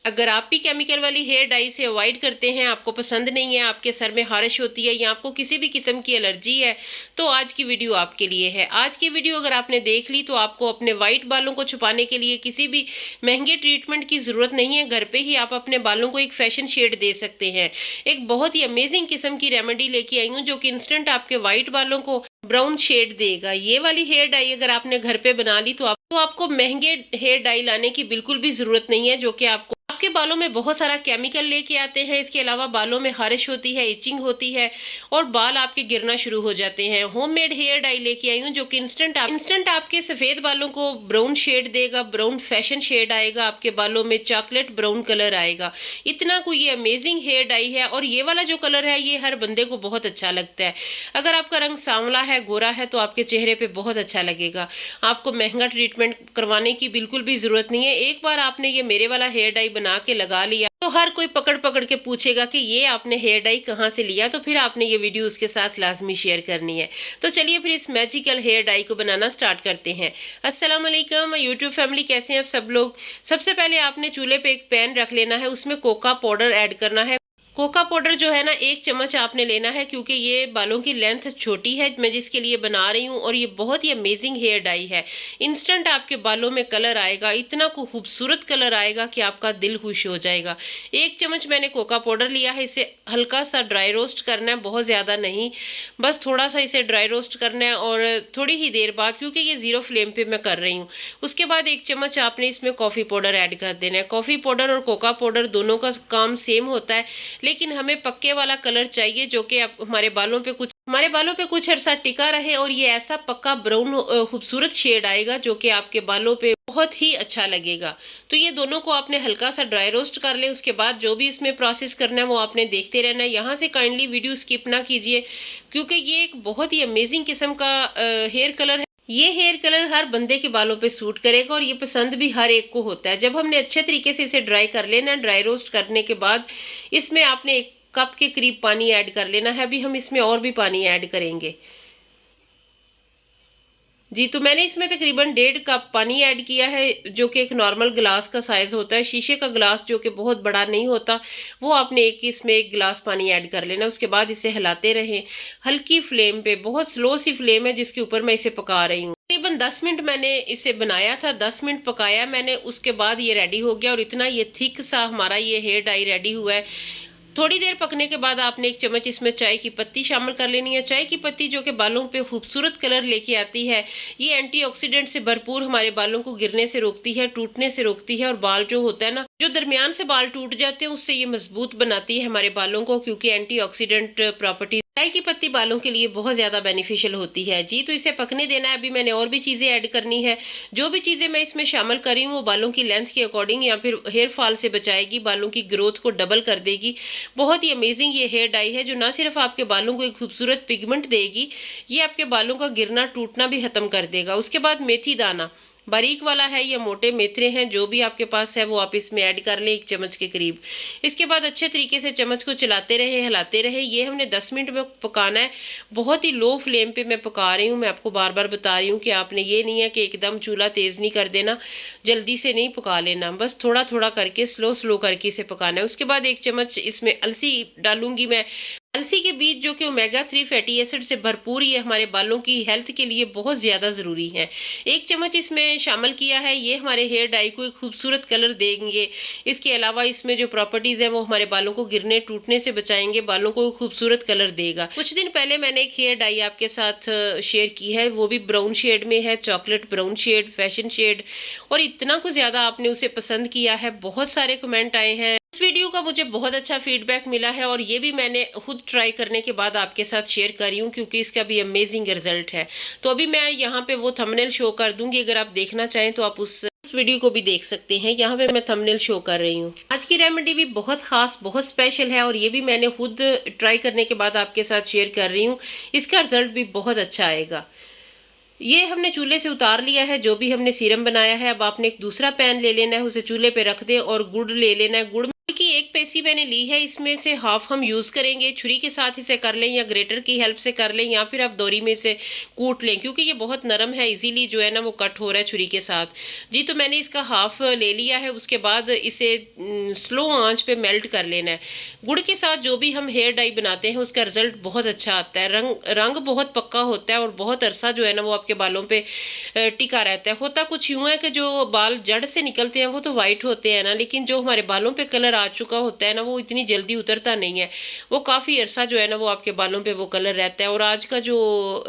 अगर आप भी केमिकल वाली हेयर डाई से अवॉइड करते हैं, आपको पसंद नहीं है, आपके सर में खारिश होती है या आपको किसी भी किस्म की एलर्जी है, तो आज की वीडियो आपके लिए है। आज की वीडियो अगर आपने देख ली तो आपको अपने वाइट बालों को छुपाने के लिए किसी भी महंगे ट्रीटमेंट की ज़रूरत नहीं है। घर पे ही आप अपने बालों को एक फैशन शेड दे सकते हैं। एक बहुत ही अमेजिंग किस्म की रेमेडी लेके आई हूँ जो कि इंस्टेंट आपके वाइट बालों को ब्राउन शेड देगा। ये वाली हेयर डाई अगर आपने घर पे बना ली तो आपको महंगे हेयर डाई लाने की बिल्कुल भी ज़रूरत नहीं है, जो कि आपके बालों में बहुत सारा केमिकल लेके आते हैं। इसके अलावा बालों में खारिश होती है, इचिंग होती है और बाल आपके गिरना शुरू हो जाते हैं। होममेड हेयर डाई लेके आई हूँ जो कि इंस्टेंट आपके सफ़ेद बालों को ब्राउन शेड देगा, ब्राउन फैशन शेड आएगा, आपके बालों में चॉकलेट ब्राउन कलर आएगा। इतना कोई ये अमेजिंग हेयर डाई है और ये वाला जो कलर है ये हर बंदे को बहुत अच्छा लगता है। अगर आपका रंग सांवला है, गोरा है, तो आपके चेहरे पे बहुत अच्छा लगेगा। आपको महंगा ट्रीटमेंट करवाने की बिल्कुल भी ज़रूरत नहीं है। एक बार आपने ये मेरे वाला हेयर डाई बना के लगा लिया तो हर कोई पकड़ पकड़ के पूछेगा कि ये आपने हेयर डाई कहाँ से लिया, तो फिर आपने ये वीडियो उसके साथ लाजमी शेयर करनी है। तो चलिए फिर इस मैजिकल हेयर डाई को बनाना स्टार्ट करते हैं। अस्सलाम वालेकुम यूट्यूब फैमिली, कैसे हैं आप सब लोग। सबसे पहले आपने चूल्हे पे एक पैन रख लेना है, उसमें कोका पाउडर ऐड करना है। कोका पाउडर जो है ना 1 चम्मच आपने लेना है, क्योंकि ये बालों की लेंथ छोटी है मैं जिसके लिए बना रही हूँ, और ये बहुत ही अमेजिंग हेयर डाई है। इंस्टेंट आपके बालों में कलर आएगा, इतना खूबसूरत कलर आएगा कि आपका दिल खुश हो जाएगा। 1 चम्मच मैंने कोका पाउडर लिया है। इसे हल्का सा ड्राई रोस्ट करना है, बहुत ज़्यादा नहीं, बस थोड़ा सा इसे ड्राई रोस्ट करना है। और थोड़ी ही देर बाद, क्योंकि ये ज़ीरो फ्लेम पे मैं कर रही हूँ, उसके बाद 1 चम्मच आपने इसमें कॉफ़ी पाउडर ऐड कर देना है। कॉफ़ी पाउडर और कोका पाउडर दोनों का काम सेम होता है, लेकिन हमें पक्के वाला कलर चाहिए जो कि हमारे बालों पे कुछ अरसा टिका रहे और ये ऐसा पक्का ब्राउन खूबसूरत शेड आएगा जो कि आपके बालों पे बहुत ही अच्छा लगेगा। तो ये दोनों को आपने हल्का सा ड्राई रोस्ट कर ले। उसके बाद जो भी इसमें प्रोसेस करना है वो आपने देखते रहना है। यहाँ से काइंडली वीडियो स्किप ना कीजिए, क्योंकि ये एक बहुत ही अमेजिंग किस्म का हेयर कलर है। ये हेयर कलर हर बंदे के बालों पे सूट करेगा और ये पसंद भी हर एक को होता है। जब हमने अच्छे तरीके से इसे ड्राई कर लेना, ड्राई रोस्ट करने के बाद इसमें आपने 1 कप के करीब पानी ऐड कर लेना है। अभी हम इसमें और भी पानी ऐड करेंगे जी। तो मैंने इसमें तकरीबन 1.5 कप पानी ऐड किया है, जो कि एक नॉर्मल गिलास का साइज़ होता है। शीशे का गिलास जो कि बहुत बड़ा नहीं होता, वो आपने इसमें 1 गिलास पानी ऐड कर लेना। उसके बाद इसे हिलाते रहें हल्की फ्लेम पे, बहुत स्लो सी फ्लेम है जिसके ऊपर मैं इसे पका रही हूँ। तकरीबन 10 मिनट मैंने इसे बनाया था, 10 मिनट पकाया मैंने। उसके बाद ये रेडी हो गया और इतना ये थिक सा हमारा ये हेयर डाई रेडी हुआ है। थोड़ी देर पकने के बाद आपने 1 चम्मच इसमें चाय की पत्ती शामिल कर लेनी है। चाय की पत्ती जो कि बालों पे खूबसूरत कलर लेके आती है। ये एंटीऑक्सीडेंट से भरपूर हमारे बालों को गिरने से रोकती है, टूटने से रोकती है, और बाल जो होता है ना, जो दरमियान से बाल टूट जाते हैं, उससे ये मजबूत बनाती है हमारे बालों को, क्योंकि एंटीऑक्सीडेंट प्रॉपर्टी चाय की पत्ती बालों के लिए बहुत ज़्यादा बेनिफिशियल होती है जी। तो इसे पकने देना है। अभी मैंने और भी चीज़ें ऐड करनी है। जो भी चीज़ें मैं इसमें शामिल कर रही हूँ वो बालों की लेंथ के अकॉर्डिंग या फिर हेयर फॉल से बचाएगी, बालों की ग्रोथ को डबल कर देगी। बहुत ही अमेजिंग ये हेयर डाई है जो ना सिर्फ आपके बालों को एक खूबसूरत पिगमेंट देगी, ये आपके बालों का गिरना टूटना भी ख़त्म कर देगा। उसके बाद मेथी दाना, बारीक वाला है या मोटे मेथरे हैं, जो भी आपके पास है वो आप इसमें ऐड कर लें 1 चम्मच के करीब। इसके बाद अच्छे तरीके से चम्मच को चलाते रहें, हिलाते रहें। ये हमने 10 मिनट में पकाना है। बहुत ही लो फ्लेम पे मैं पका रही हूँ। मैं आपको बार बार बता रही हूँ कि आपने ये नहीं है कि एकदम चूल्हा तेज़ नहीं कर देना, जल्दी से नहीं पका लेना, बस थोड़ा थोड़ा करके स्लो करके इसे पकाना है। उसके बाद 1 चम्मच इसमें अलसी डालूंगी मैं। अलसी के बीज जो कि ओमेगा 3 फैटी एसिड से भरपूर, ये हमारे बालों की हेल्थ के लिए बहुत ज़्यादा ज़रूरी है। 1 चम्मच इसमें शामिल किया है। ये हमारे हेयर डाई को एक खूबसूरत कलर देंगे। इसके अलावा इसमें जो प्रॉपर्टीज़ हैं वो हमारे बालों को गिरने टूटने से बचाएंगे, बालों को खूबसूरत कलर देगा। कुछ दिन पहले मैंने एक हेयर डाई आपके साथ शेयर की है, वो भी ब्राउन शेड में है, chocolate brown shade, fashion shade, और इतना कुछ ज़्यादा आपने उसे पसंद किया है, बहुत सारे कमेंट आए हैं। इस वीडियो का मुझे बहुत अच्छा फीडबैक मिला है और ये भी मैंने खुद ट्राई करने के बाद आपके साथ शेयर कर रही हूँ, क्योंकि इसका भी अमेजिंग रिजल्ट है। तो अभी मैं यहाँ पे वो थंबनेल शो कर दूंगी, अगर आप देखना चाहें तो आप उस वीडियो को भी देख सकते हैं। यहाँ पे मैं थंबनेल शो कर रही हूँ। आज की रेमेडी भी बहुत खास, बहुत स्पेशल है और ये भी मैंने खुद ट्राई करने के बाद आपके साथ शेयर कर रही हूँ। इसका रिजल्ट भी बहुत अच्छा आएगा। ये हमने चूल्हे से उतार लिया है जो भी हमने सीरम बनाया है। अब आपने एक दूसरा पैन ले लेना है, उसे चूल्हे पे रख दें और गुड़ ले लेना है। गुड़ की एक पेसी मैंने ली है, इसमें से हाफ हम यूज़ करेंगे। छुरी के साथ इसे कर लें या ग्रेटर की हेल्प से कर लें या फिर आप दोरी में इसे कूट लें, क्योंकि ये बहुत नरम है, इजीली जो है ना वो कट हो रहा है छुरी के साथ। जी तो मैंने इसका हाफ ले लिया है। उसके बाद इसे स्लो आंच पे मेल्ट कर लेना है। गुड़ के साथ जो भी हम हेयर डाई बनाते हैं उसका रिजल्ट बहुत अच्छा आता है। रंग बहुत पक्का होता है और बहुत अरसा जो है ना वो आपके बालों पे टिका रहता है। होता कुछ यूँ है कि जो बाल जड़ से निकलते हैं वो तो वाइट होते हैं ना, लेकिन जो हमारे बालों पे कलर आ चुका होता है ना वो इतनी जल्दी उतरता नहीं है। वो काफ़ी अरसा जो है ना वो आपके बालों पे वो कलर रहता है। और आज का जो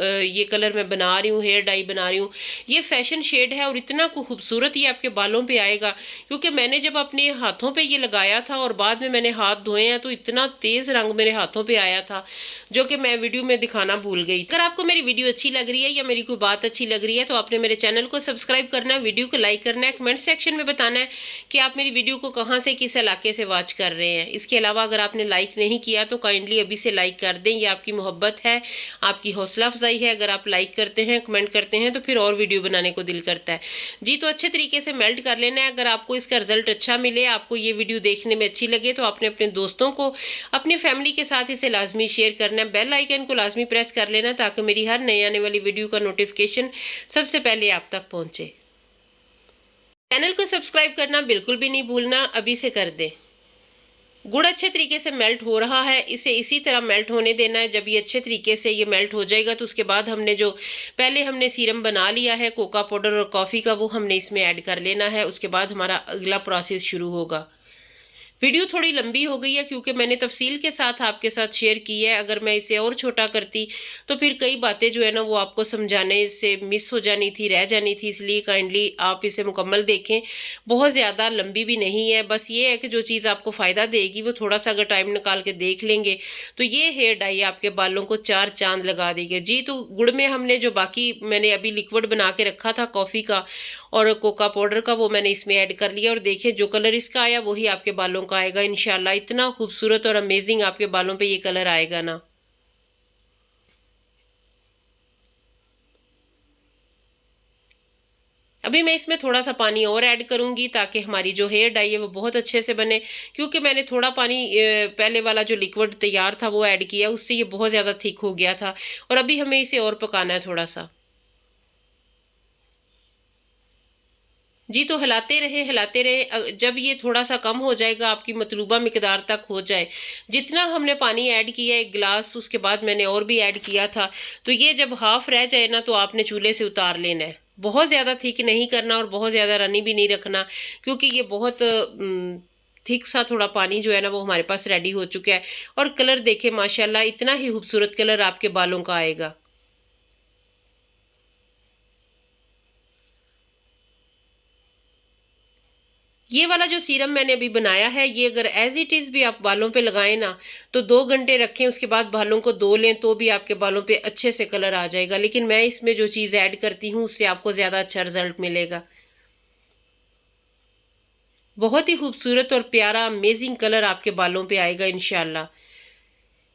ये कलर मैं बना रही हूँ, हेयर डाई बना रही हूँ, ये फैशन शेड है और इतना खूबसूरत ये आपके बालों पे आएगा। क्योंकि मैंने जब अपने हाथों पे ये लगाया था और बाद में मैंने हाथ धोए हैं तो इतना तेज़ रंग मेरे हाथों पे आया था, जो कि मैं वीडियो में दिखाना भूल गई। अगर आपको मेरी वीडियो अच्छी लग रही है या मेरी कोई बात अच्छी लग रही है तो आपने मेरे चैनल को सब्सक्राइब करना है, वीडियो को लाइक करना है, कमेंट सेक्शन में बताना है कि आप मेरी वीडियो को कहाँ से, किस इलाके से वॉच कर रहे हैं। इसके अलावा अगर आपने लाइक नहीं किया तो काइंडली अभी से लाइक कर दें। ये आपकी मोहब्बत है, आपकी हौसला अफजाई है। अगर आप लाइक करते हैं, कमेंट करते हैं तो फिर और वीडियो बनाने को दिल करता है। जी तो अच्छे तरीके से मेल्ट कर लेना है। अगर आपको इसका रिजल्ट अच्छा मिले, आपको ये वीडियो देखने में अच्छी लगे, तो आपने अपने दोस्तों को, अपनी फैमिली के साथ इसे लाजमी शेयर करना है। बेल आइकन को लाजमी प्रेस कर लेना ताकि मेरी हर नई आने वाली वीडियो का नोटिफिकेशन सबसे पहले आप तक पहुंचे। चैनल को सब्सक्राइब करना बिल्कुल भी नहीं भूलना, अभी से कर दें। गुड़ अच्छे तरीके से मेल्ट हो रहा है, इसे इसी तरह मेल्ट होने देना है। जब ये अच्छे तरीके से ये मेल्ट हो जाएगा तो उसके बाद हमने जो पहले हमने सीरम बना लिया है कोका पाउडर और कॉफ़ी का, वो हमने इसमें ऐड कर लेना है। उसके बाद हमारा अगला प्रोसेस शुरू होगा। वीडियो थोड़ी लंबी हो गई है क्योंकि मैंने तफसील के साथ आपके साथ शेयर की है। अगर मैं इसे और छोटा करती तो फिर कई बातें जो है ना वो आपको समझाने से मिस हो जानी थी, रह जानी थी। इसलिए काइंडली आप इसे मुकम्मल देखें। बहुत ज़्यादा लंबी भी नहीं है, बस ये है कि जो चीज़ आपको फ़ायदा देगी वो थोड़ा सा अगर टाइम निकाल के देख लेंगे तो ये हेयर डाई आपके बालों को चार चांद लगा देगी। जी तो गुड़ में हमने जो बाकी मैंने अभी लिक्विड बना के रखा था कॉफ़ी का और कोका पाउडर का, वो मैंने इसमें ऐड कर लिया। और देखिए जो कलर इसका आया वही आपके बालों का आएगा इंशाल्लाह। इतना खूबसूरत और अमेजिंग आपके बालों पे ये कलर आएगा ना। अभी मैं इसमें थोड़ा सा पानी और ऐड करूंगी ताकि हमारी जो हेयर डाई है वो बहुत अच्छे से बने। क्योंकि मैंने थोड़ा पानी पहले वाला जो लिक्विड तैयार था वो ऐड किया, उससे ये बहुत ज़्यादा थिक हो गया था। और अभी हमें इसे और पकाना है थोड़ा सा। जी तो हिलाते रहे। जब ये थोड़ा सा कम हो जाएगा, आपकी मतलूबा मिकदार तक हो जाए, जितना हमने पानी ऐड किया एक गिलास, उसके बाद मैंने और भी ऐड किया था, तो ये जब हाफ रह जाए ना तो आपने चूल्हे से उतार लेना है। बहुत ज़्यादा थिक नहीं करना और बहुत ज़्यादा रनी भी नहीं रखना, क्योंकि ये बहुत थिक सा थोड़ा पानी जो है ना वो हमारे पास रेडी हो चुका है। और कलर देखें माशाल्लाह, इतना ही खूबसूरत कलर आपके बालों का आएगा। ये वाला जो सीरम मैंने अभी बनाया है, ये अगर एज इट इज़ भी आप बालों पे लगाएं ना तो 2 घंटे रखें, उसके बाद बालों को धो लें तो भी आपके बालों पे अच्छे से कलर आ जाएगा। लेकिन मैं इसमें जो चीज़ ऐड करती हूँ उससे आपको ज़्यादा अच्छा रिजल्ट मिलेगा। बहुत ही खूबसूरत और प्यारा अमेजिंग कलर आपके बालों पे आएगा इंशाल्लाह।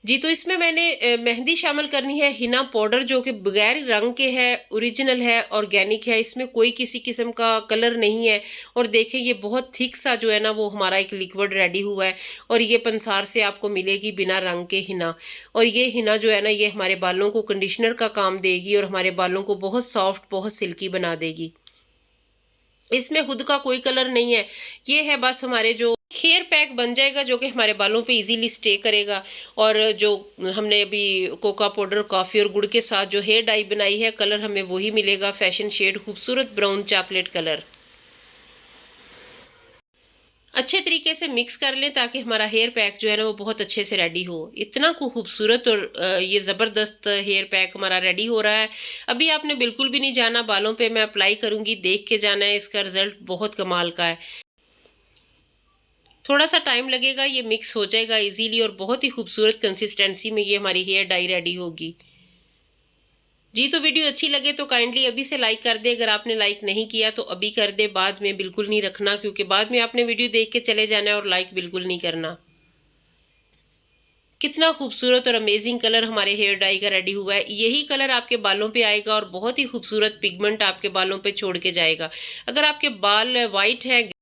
जी तो इसमें मैंने मेहंदी शामिल करनी है, हिना पाउडर, जो कि बगैर रंग के है, ओरिजिनल है, ऑर्गेनिक है। इसमें कोई किसी किस्म का कलर नहीं है। और देखिए ये बहुत थिक सा जो है ना वो हमारा एक लिक्विड रेडी हुआ है। और ये पंसार से आपको मिलेगी बिना रंग के हिना। और ये हिना जो है ना ये हमारे बालों को कंडीशनर का काम देगी और हमारे बालों को बहुत सॉफ्ट, बहुत सिल्की बना देगी। इसमें खुद का कोई कलर नहीं है, ये है बस हमारे जो हेयर पैक बन जाएगा जो कि हमारे बालों पे इजीली स्टे करेगा। और जो हमने अभी कोका पाउडर, कॉफ़ी और गुड़ के साथ जो हेयर डाई बनाई है, कलर हमें वही मिलेगा, फैशन शेड खूबसूरत ब्राउन चॉकलेट कलर। अच्छे तरीके से मिक्स कर लें ताकि हमारा हेयर पैक जो है ना वो बहुत अच्छे से रेडी हो। इतना खूबसूरत और ये ज़बरदस्त हेयर पैक हमारा रेडी हो रहा है। अभी आपने बिल्कुल भी नहीं जाना, बालों पे मैं अप्लाई करूँगी, देख के जाना है। इसका रिज़ल्ट बहुत कमाल का है। थोड़ा सा टाइम लगेगा, ये मिक्स हो जाएगा इजीली और बहुत ही खूबसूरत कंसिस्टेंसी में ये हमारी हेयर डाई रेडी होगी। जी तो वीडियो अच्छी लगे तो काइंडली अभी से लाइक कर दे। अगर आपने लाइक नहीं किया तो अभी कर दे, बाद में बिल्कुल नहीं रखना, क्योंकि बाद में आपने वीडियो देख के चले जाना है और लाइक बिल्कुल नहीं करना। कितना खूबसूरत और अमेजिंग कलर हमारे हेयर डाई का रेडी हुआ है। यही कलर आपके बालों पे आएगा और बहुत ही खूबसूरत पिगमेंट आपके बालों पे छोड़ के जाएगा। अगर आपके बाल वाइट हैं,